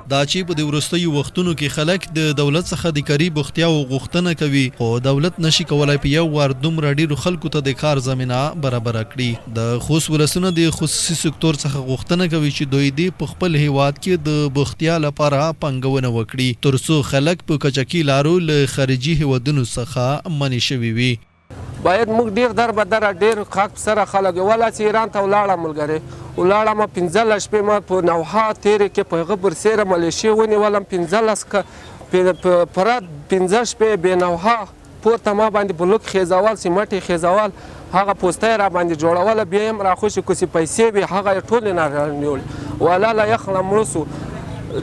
دا چې په د وروستیو وختونو کې خلک د دولت څخه د کاري بوختیاو غوښتنه کوي خو دولت نشي کولای په یو وار دومره ډیرو خلکو ته د کار زمینه برابره کړي. د خوست ولسونه د خصوصي سکتور څخه غوښتنه کوي چې دوی دې په خپل هیواد کې د بوختیا لپاره پانګونه وکړي ترڅو خلک په کچکي لارو له خارجي هیوادونو څخه منع شوي وي. باید موږ ډیر در بدر ډیر خاک سره خلک ولا چې ایران ته ولاړم ملګری ولاړم 15 شپې ما په نوحه تیرې کې په غبر سره ملیشي ونیولم 15 پرات 15 شپې به نوحه پورته ما باندې بلوک خیزوال سیمټي خیزوال هغه پوسټر را باندې جوړول بیا هم را خوشي کوسي پیسې به هغه ټول نه نیول ولا لا يخلم رسو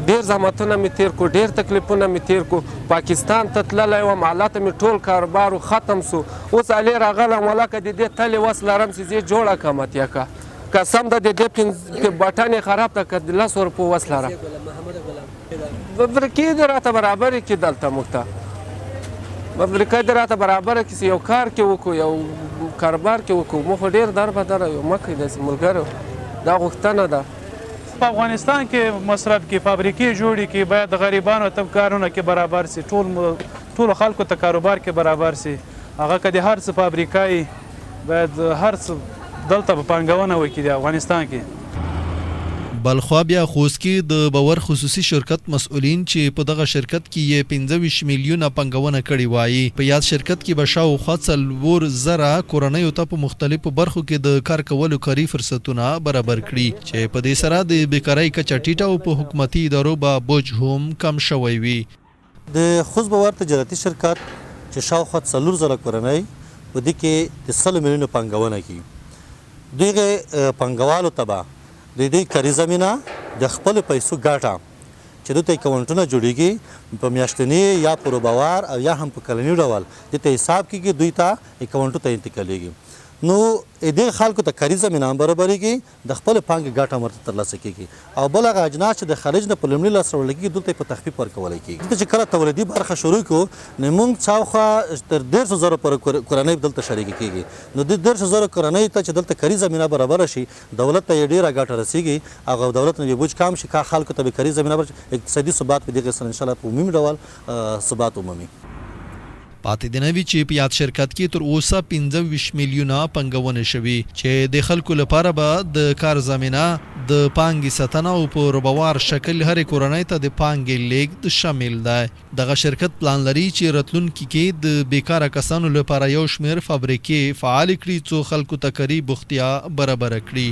ډیر زحمتونه می تیر کو ډیر تکلیفونه می تیر کو پاکستان ته تللی وم حالات می ټول کاروبار ختم سو اوس علي راغلم ولکه د دې تلې وس لرم چې زه جوړه کم اتیا قسم د دې بټانې خراب ته کړ 10 روپو وس لرم ورکې د راته برابر کې دلته مخته ورکې د راته برابر کې یو کار کې وکړو یو کاروبار کې وکړو مخ ډیر در بدر یو مکه د ملګرو دا غوښتنه ده. په افغانستان کې مصرف کې فابریکې جوړې کې باید غریبانو ته کارونه کې برابر سي ټول خلکو ته کاروبار کې برابر سي هغه که د هر څه فابریکای باید هر څه دلته په پانګونه وکړي د افغانستان کې. بلخوا بیا خوست کې د باور خصوصي شرکت مسؤلین چې په دغه شرکت کې یې 25 میلیونه پانګونه کړې وایي په یاد شرکت کې به شاوخوا 4,000 کورنیو ته په مختلفو برخو کې د کار کولو کاري فرصتونه برابر کړي چې په دې سره د بیکارۍ کچه ټیټه او په حکومتي ادارو به بوج هم کم شوی وي. د خوست باور تجارتي شرکت چې شاوخوا 4,000 کورنۍ په دې کې د 100 میلیونه پانګونه کوي دغه پانګوالو ته به د دې کاري زمینه د خپل پیسو ګټه چې دلته اکاونټونه جوړیږي په میاشتني یا په روبوار او یا هم په کلني ډول دلته حساب کېږي دوی ته اکاونټو ته انتقالیږي نو دې خلکو ته کاري زمینه هم برابرېږي د خپل پانګې ګټه هم ورته ترلاسه کېږي او بل هغه اجناس چې د خارج نه په لومړي لاس راوړل کېږي دلته په تخفیف ورکولی کېږي. دلته چې کله تولیدي برخه شروع کړو نو موږ شاوخوا تر 150,000 پورې کورنۍ دلته شریکې کېږي نو د 150,000 کورنۍ ته چې دلته کاري زمینه برابره شي دولت ته یې ډېره ګټه رسېږي هغه دولت نه بوج کم شي که خلکو ته به کاري زمینه اقتصادي ثبات په دغه سره انشاءالله په عمومي ډول ثبات عمومي. پاتې د نوي چې په یاد شرکت کې تر اوسه 25 میلیونه پانګونه شوي چې د خلکو لپاره به د کار زمینه د پانګې ساتنه او په روبوار شکل هرې کورنۍ ته د پانګې لیږد شامل دی. دغه شرکت پلان لري چې راتلونکي کې د بیکاره کسانو لپاره یو شمېر فابریکې فعال کړي څو خلکو ته کاري بوختیا برابره کړي.